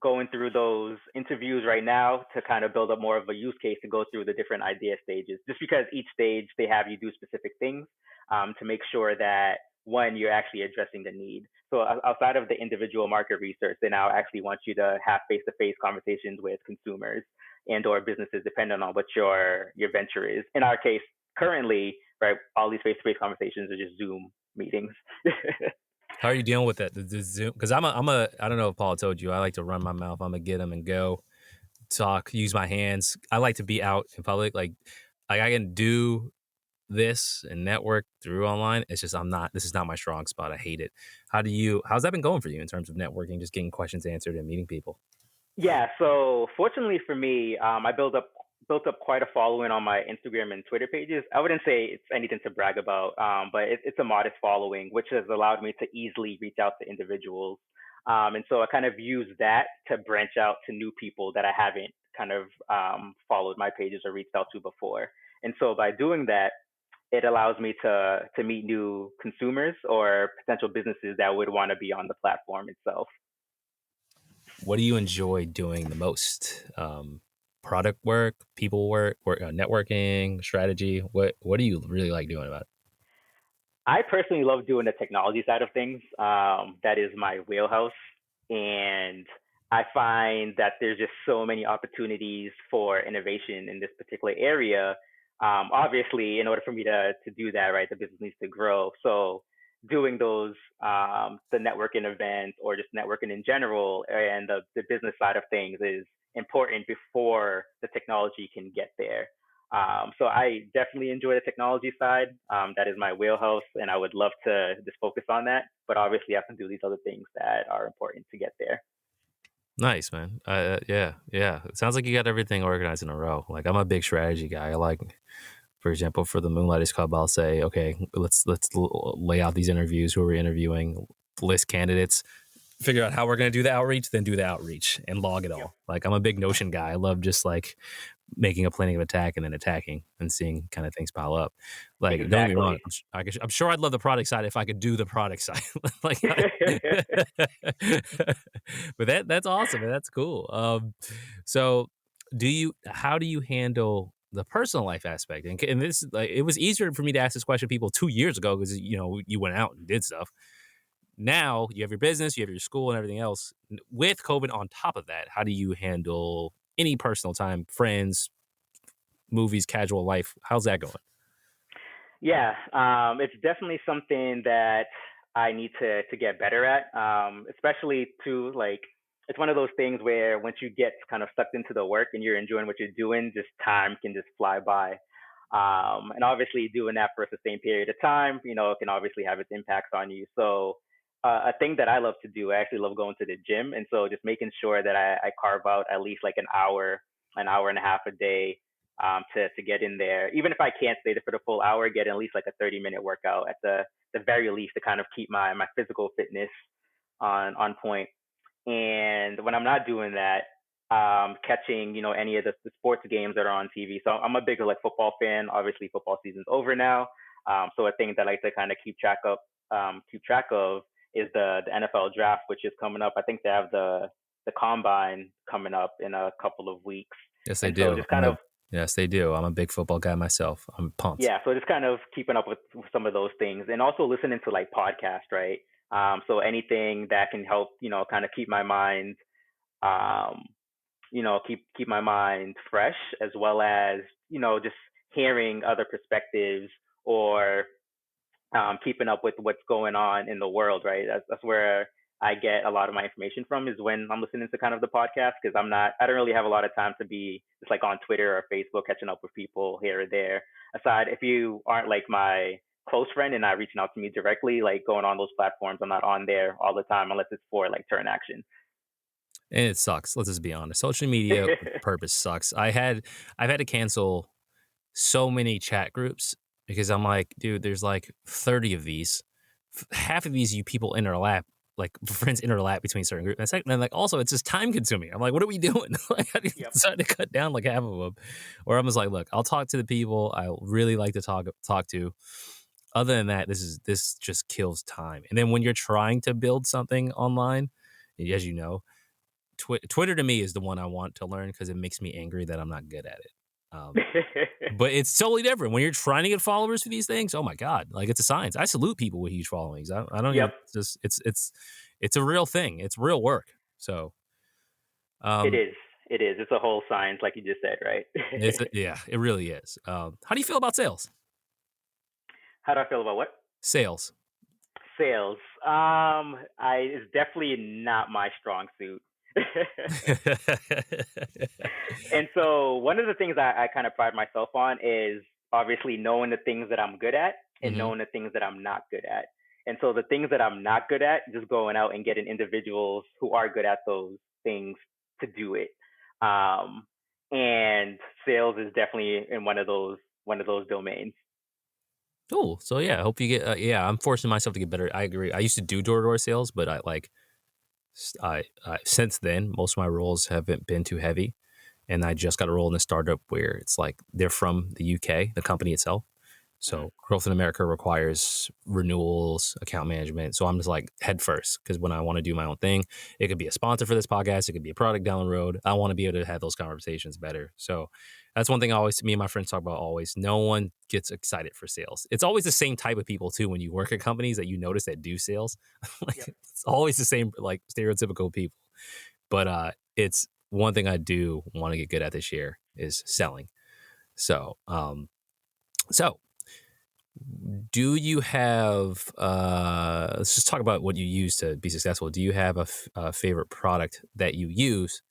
going through those interviews right now to kind of build up more of a use case to go through the different idea stages. Just because each stage they have you do specific things to make sure that, one, you're actually addressing the need. So outside of the individual market research, they now actually want you to have face-to-face conversations with consumers and or businesses, depending on what your venture is. In our case, currently, right, all these face-to-face conversations are just Zoom meetings. How are you dealing with that? The Zoom? Because I don't know if Paul told you, I like to run my mouth. I'm gonna get them and go talk, use my hands. I like to be out in public. Like I can do this and network through online. It's just this is not my strong spot. I hate it. How's that been going for you in terms of networking, just getting questions answered and meeting people? Yeah, so fortunately for me, I built up quite a following on my Instagram and Twitter pages. I wouldn't say it's anything to brag about, but it's a modest following, which has allowed me to easily reach out to individuals. And so I kind of use that to branch out to new people that I haven't kind of followed my pages or reached out to before. And so by doing that, it allows me to meet new consumers or potential businesses that would want to be on the platform itself. What do you enjoy doing the most? Product work, people work, networking, strategy. What do you really like doing about it? I personally love doing the technology side of things. That is my wheelhouse. And I find that there's just so many opportunities for innovation in this particular area. Obviously, in order for me to do that, right, the business needs to grow. So doing those, the networking events or just networking in general and the business side of things is important before the technology can get there. So I definitely enjoy the technology side. That is my wheelhouse, and I would love to just focus on that. But obviously, I have to do these other things that are important to get there. Nice, man. Yeah. It sounds like you got everything organized in a row. Like I'm a big strategy guy. I like, for example, for the Moonlighters Club, I'll say, okay, let's lay out these interviews, who we're interviewing, list candidates, figure out how we're going to do the outreach, then do the outreach and log it Yep. all. Like I'm a big Notion guy. I love just like making a planning of attack and then attacking and seeing kind of things pile up. Like, don't get me wrong. I'm sure I'd love the product side if I could do the product side. Like, but that's awesome. And that's cool. So how do you handle the personal life aspect? And this, like, it was easier for me to ask this question to people 2 years ago because, you went out and did stuff. Now you have your business, you have your school and everything else. With COVID on top of that, how do you handle any personal time, friends, movies, casual life? How's that going? Yeah, it's definitely something that I need to get better at, especially to like it's one of those things where once you get kind of sucked into the work and you're enjoying what you're doing, just time can just fly by. And obviously, doing that for a sustained period of time, it can obviously have its impacts on you. So, a thing that I love to do, I actually love going to the gym, and so just making sure that I carve out at least like an hour and a half a day, to get in there. Even if I can't stay there for the full hour, get at least like a 30-minute workout at the very least to kind of keep my physical fitness on point. And when I'm not doing that, catching any of the sports games that are on TV. So I'm a bigger like football fan. Obviously, football season's over now. So a thing that I like to kind of keep track of is the NFL draft, which is coming up. I think they have the combine coming up in a couple of weeks. Yes, they And so do. just kind of Yes, they do. I'm a big football guy myself. I'm pumped. yeah, so just kind of keeping up with some of those things, and also listening to like podcasts, right? So anything that can help, kind of keep my mind, um, keep my mind fresh, as well as just hearing other perspectives, or keeping up with what's going on in the world, right? That's where I get a lot of my information from, is when I'm listening to kind of the podcast, because I don't really have a lot of time to be just like on Twitter or Facebook catching up with people here or there. Aside, if you aren't like my close friend and not reaching out to me directly, like going on those platforms, I'm not on there all the time unless it's for like Turnaction. And it sucks. Let's just be honest. Social media with purpose sucks. I've had to cancel so many chat groups because I'm like, dude, there's like 30 of these. Half of these you people interlap, like friends interlap between certain groups. And second, and like also it's just time consuming. I'm like, what are we doing? Like, I decided to cut down like half of them. Or I'm just like, look, I'll talk to the people I really like to talk to. Other than that, this just kills time. And then when you're trying to build something online, as you know, Twitter to me is the one I want to learn because it makes me angry that I'm not good at it. But it's totally different when you're trying to get followers for these things. Oh my god, like it's a science. I salute people with huge followings. I don't Yep. even just it's a real thing. It's real work. So It is. It is. It's a whole science, like you just said, right? yeah, it really is. How do you feel about sales? How do I feel about what? Sales. Sales. It's definitely not my strong suit. And so one of the things I kind of pride myself on is obviously knowing the things that I'm good at and knowing the things that I'm not good at. And so the things that I'm not good at, just going out and getting individuals who are good at those things to do it. And sales is definitely in one of those domains. Cool. So yeah, I hope you get. Yeah, I'm forcing myself to get better. I agree. I used to do door-to-door sales, but I since then most of my roles haven't been too heavy, and I just got a role in a startup where it's like they're from the UK, the company itself. So growth in America requires renewals, account management. So I'm just like head first because when I want to do my own thing, it could be a sponsor for this podcast, it could be a product down the road. I want to be able to have those conversations better. So that's one thing me and my friends talk about always. No one gets excited for sales. It's always the same type of people too when you work at companies that you notice that do sales. It's always the same like stereotypical people. But it's one thing I do want to get good at this year is selling. So so do you have let's just talk about what you use to be successful. Do you have a favorite product that you use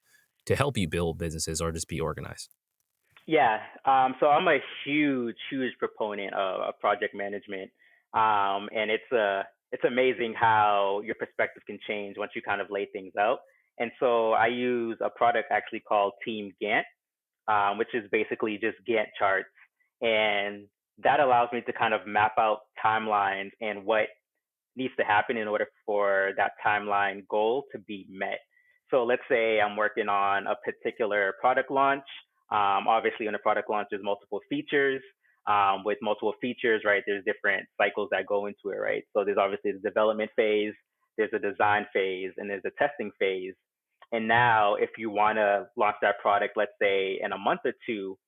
to help you build businesses or just be organized? Yeah. So I'm a huge proponent of project management. And it's amazing how your perspective can change once you kind of lay things out. And so I use a product actually called Team Gantt, which is basically just Gantt charts. And that allows me to kind of map out timelines and what needs to happen in order for that timeline goal to be met. So let's say I'm working on a particular product launch. Obviously, when a product launch, there's multiple features. With multiple features, right, there's different cycles that go into it, right? So there's obviously the development phase, there's a design phase, and there's a testing phase. And now, if you want to launch that product, let's say in a month or two,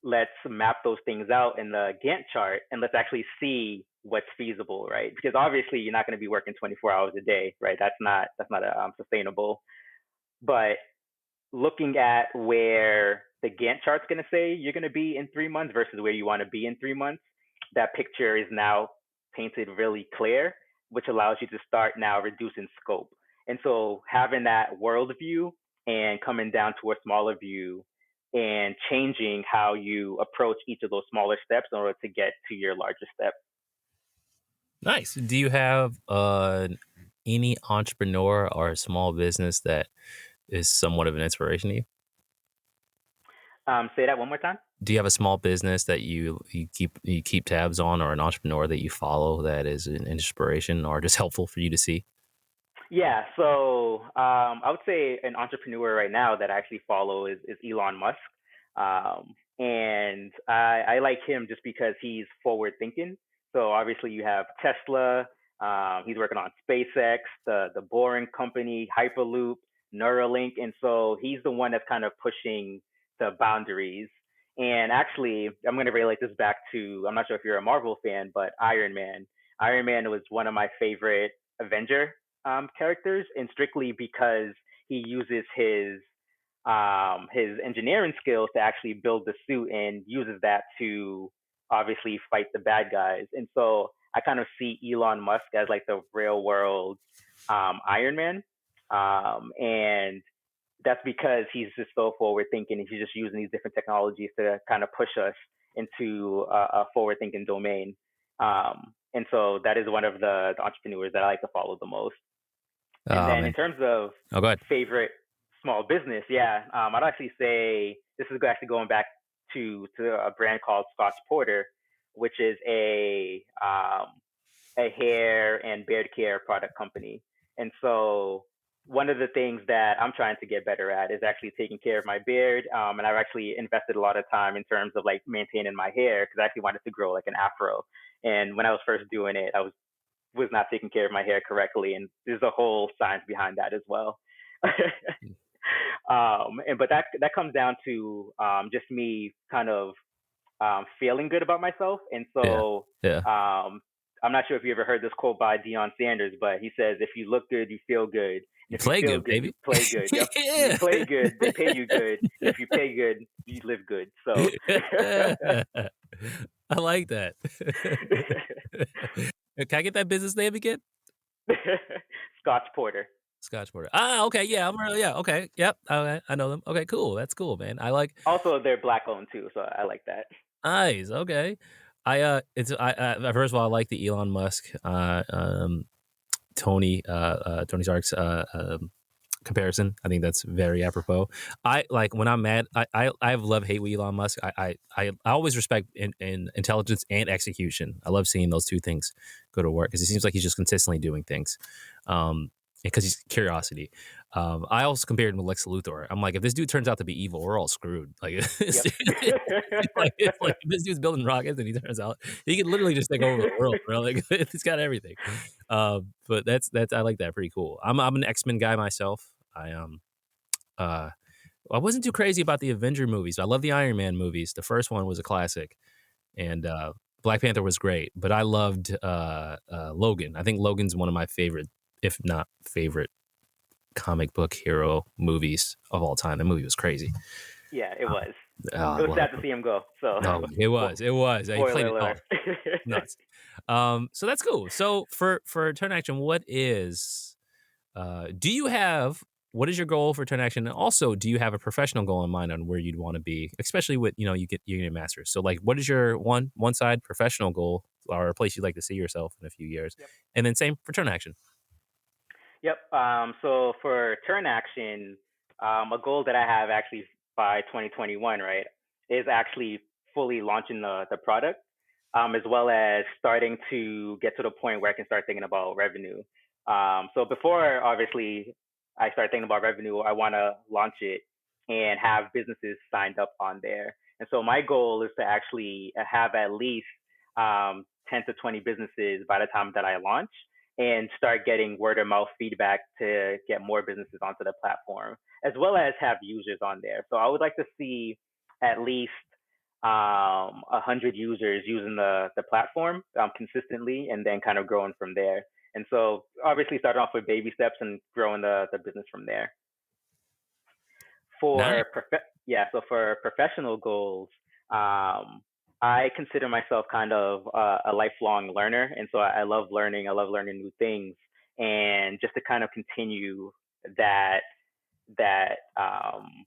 let's map those things out in the Gantt chart and let's actually see what's feasible, right? Because obviously you're not going to be working 24 hours a day, right? That's not sustainable. But looking at where the Gantt chart's going to say you're going to be in 3 months versus where you want to be in 3 months, that picture is now painted really clear, which allows you to start now reducing scope. And so having that world view and coming down to a smaller view and changing how you approach each of those smaller steps in order to get to your larger step. Nice. Do you have any entrepreneur or small business that is somewhat of an inspiration to you? Say that one more time. Do you have a small business that you keep tabs on, or an entrepreneur that you follow that is an inspiration or just helpful for you to see? Yeah, so I would say an entrepreneur right now that I actually follow is Elon Musk. And I like him just because he's forward thinking. So obviously you have Tesla, he's working on SpaceX, the Boring Company, Hyperloop, Neuralink. And so he's the one that's kind of pushing the boundaries. And actually, I'm going to relate this back to, I'm not sure if you're a Marvel fan, but Iron Man. Iron Man was one of my favorite Avenger characters, and strictly because he uses his engineering skills to actually build the suit and uses that to obviously fight the bad guys. And so I kind of see Elon Musk as like the real world Iron Man, and that's because he's just so forward thinking, and he's just using these different technologies to kind of push us into a forward thinking domain. And so that is one of the entrepreneurs that I like to follow the most. And then in terms of go ahead. favorite small business, yeah, I'd actually say this is actually going back to a brand called Scotch Porter, which is a hair and beard care product company. And so one of the things that I'm trying to get better at is actually taking care of my beard. And I've actually invested a lot of time in terms of like maintaining my hair because I actually wanted to grow like an afro. And when I was first doing it, I was not taking care of my hair correctly, and there's a whole science behind that as well. But that comes down to just me kind of feeling good about myself, and so I'm not sure if you ever heard this quote by Deion Sanders, but he says, "If you look good, you feel good. You If play you feel good, good, baby. you play good. Yep. Yeah. You play good, they pay you good. If you pay good, you live good." So I like that. Can I get that business name again? Scotch Porter. Scotch Porter. Ah, okay, yeah, okay, yep, okay, I know them. Okay, cool, that's cool, man. I like. Also, they're black owned too, so I like that. Nice. Okay, first of all, I like the Elon Musk, Tony Stark's comparison. I think that's very apropos. I like when I'm mad. I have love-hate with Elon Musk. I always respect in intelligence and execution. I love seeing those two things go to work because it seems like he's just consistently doing things. Because he's curiosity. I also compared him to Lex Luthor. I'm like, if this dude turns out to be evil, we're all screwed. Like, if this dude's building rockets and he turns out he can literally just take over the world, bro. Like, it's got everything. But that's I like that. Pretty cool. I'm an X-Men guy myself. I wasn't too crazy about the Avenger movies. I love the Iron Man movies. The first one was a classic, and Black Panther was great. But I loved Logan. I think Logan's one of my favorite, if not favorite, comic book hero movies of all time. The movie was crazy. Yeah, it was. It was sad to see him go. So no, it was. He played it off. Nuts. So that's cool. So for Turnaction, what is what is your goal for Turnaction? And also, do you have a professional goal in mind on where you'd want to be, especially with you get a master's? So like, what is your one side professional goal or a place you'd like to see yourself in a few years? Yep. And then same for Turnaction. Yep. So for Turnaction, a goal that I have actually by 2021, right, is actually fully launching the product, as well as starting to get to the point where I can start thinking about revenue. So before, obviously, I start thinking about revenue, I want to launch it and have businesses signed up on there. And so my goal is to actually have at least 10 to 20 businesses by the time that I launch, and start getting word of mouth feedback to get more businesses onto the platform, as well as have users on there. So I would like to see at least 100 users using the platform consistently, and then kind of growing from there. And so obviously starting off with baby steps and growing the business from there. For professional goals, I consider myself kind of a lifelong learner. And so I love learning. I love learning new things. and just to kind of continue that that um,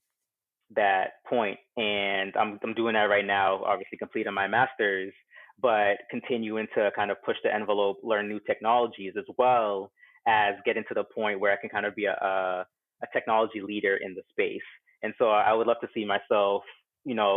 that point. And I'm doing that right now, obviously completing my master's, but continuing to kind of push the envelope, learn new technologies, as well as getting to the point where I can kind of be a technology leader in the space. And so I would love to see myself,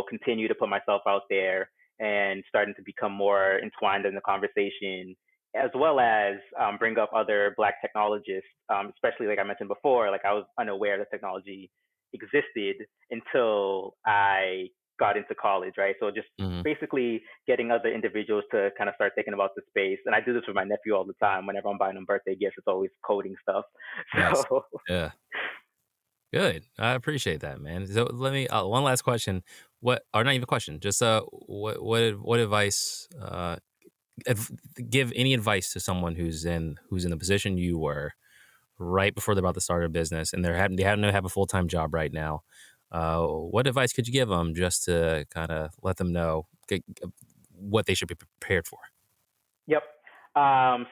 continue to put myself out there and starting to become more entwined in the conversation, as well as bring up other Black technologists, especially like I mentioned before, like I was unaware that technology existed until I got into college, right? So just Hmm. basically getting other individuals to kind of start thinking about the space. And I do this with my nephew all the time. Whenever I'm buying him birthday gifts, it's always coding stuff. Nice. So, Yeah. Good. I appreciate that, man. So let me one last question. What, or not even a question, just what advice give any advice to someone who's in the position you were right before they're about to start a business and they happen to have a full-time job right now. What advice could you give them just to kind of let them know what they should be prepared for? yep.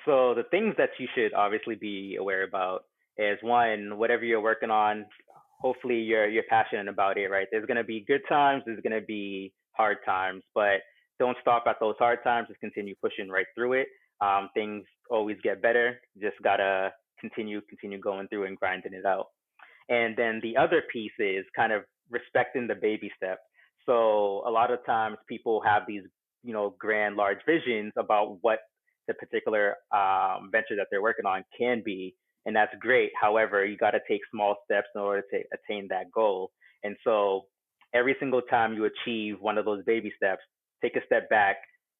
So the things that you should obviously be aware about is, one, whatever you're working on, hopefully you're passionate about it, right? There's gonna be good times, there's gonna be hard times, but don't stop at those hard times. Just continue pushing right through it. Things always get better. Just gotta continue going through and grinding it out. And then the other piece is kind of respecting the baby step. So a lot of times people have these, grand, large visions about what the particular venture that they're working on can be. And that's great. However, you got to take small steps in order to attain that goal. And so every single time you achieve one of those baby steps, take a step back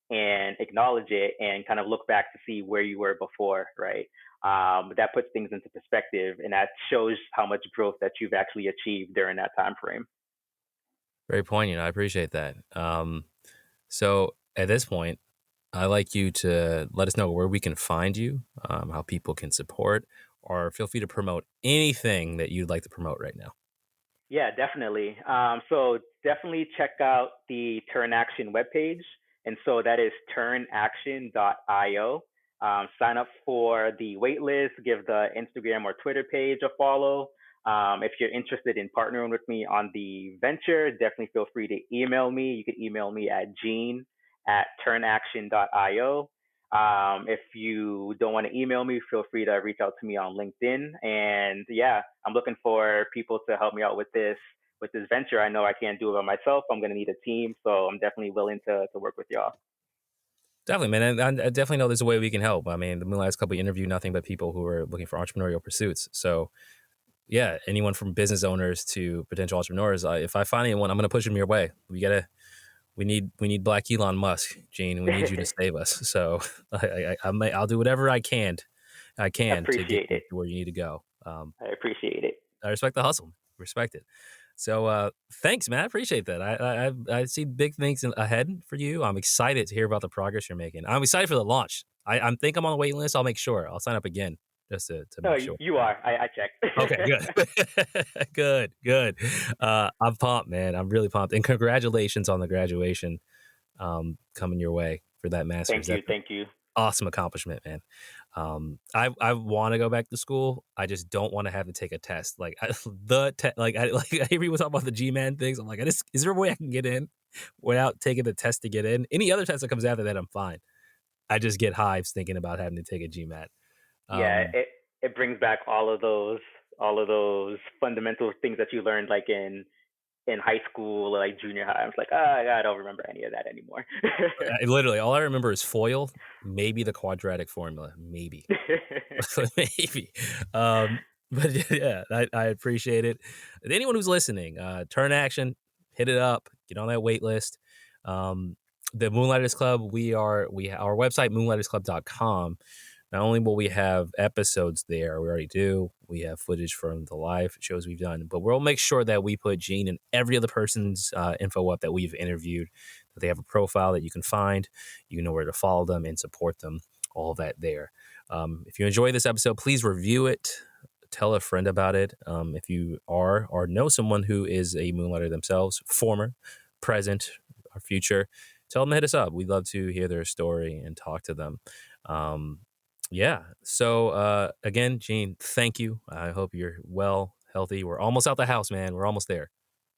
and acknowledge it and kind of look back to see where you were before, right? That puts things into perspective, and that shows how much growth that you've actually achieved during that time frame. Very poignant. I appreciate that. So at this point, I'd like you to let us know where we can find you, how people can support, or feel free to promote anything that you'd like to promote right now. Yeah, definitely. So definitely check out the Turnaction webpage. And so that is turnaction.io. Sign up for the waitlist, give the Instagram or Twitter page a follow. If you're interested in partnering with me on the venture, definitely feel free to email me. You can email me at gene@turnaction.io. If you don't want to email me, feel free to reach out to me on LinkedIn. And yeah, I'm looking for people to help me out with this venture. I know I can't do it by myself. I'm going to need a team, so I'm definitely willing to work with y'all. Definitely, man. And I definitely know there's a way we can help. I mean, the last couple interview nothing but people who are looking for entrepreneurial pursuits. So yeah, anyone from business owners to potential entrepreneurs, if I find anyone, I'm going to push them your way. We need Black Elon Musk, Gene. We need you to save us. So I'll do whatever I can to get Appreciate you it. to where you need to go. I appreciate it. I respect the hustle. Respect it. So thanks, man. I appreciate that. I see big things ahead for you. I'm excited to hear about the progress you're making. I'm excited for the launch. I think I'm on the waiting list. I'll make sure. I'll sign up again just to No, make sure. you are. I checked. Okay, good. good. I'm pumped, man. I'm really pumped. And congratulations on the graduation coming your way for that master's. Thank you. Awesome accomplishment, man. I want to go back to school. I just don't want to have to take a test. Like I hear people talk about the GMAT things. I'm like, is there a way I can get in without taking the test to get in? Any other test that comes after that, I'm fine. I just get hives thinking about having to take a GMAT. Yeah, it brings back all of those fundamental things that you learned like in high school, like junior high. I was like, I don't remember any of that anymore. Literally, all I remember is FOIL, maybe the quadratic formula, maybe. Maybe. But yeah, I appreciate it. Anyone who's listening, Turnaction, hit it up, get on that wait list. The Moonlighters Club, our website, moonlightersclub.com. Not only will we have episodes there, we already do, we have footage from the live shows we've done, but we'll make sure that we put Gene and every other person's info up that we've interviewed, that they have a profile that you can find, you know where to follow them and support them, all of that there. If you enjoy this episode, please review it, tell a friend about it. If you are or know someone who is a Moonlighter themselves, former, present, or future, tell them to hit us up. We'd love to hear their story and talk to them. Yeah. So again, Gene, thank you. I hope you're well, healthy. We're almost out the house, man. We're almost there.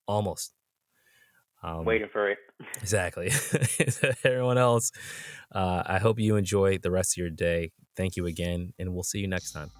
Almost. Waiting for it. Exactly. Everyone else, I hope you enjoy the rest of your day. Thank you again, and we'll see you next time.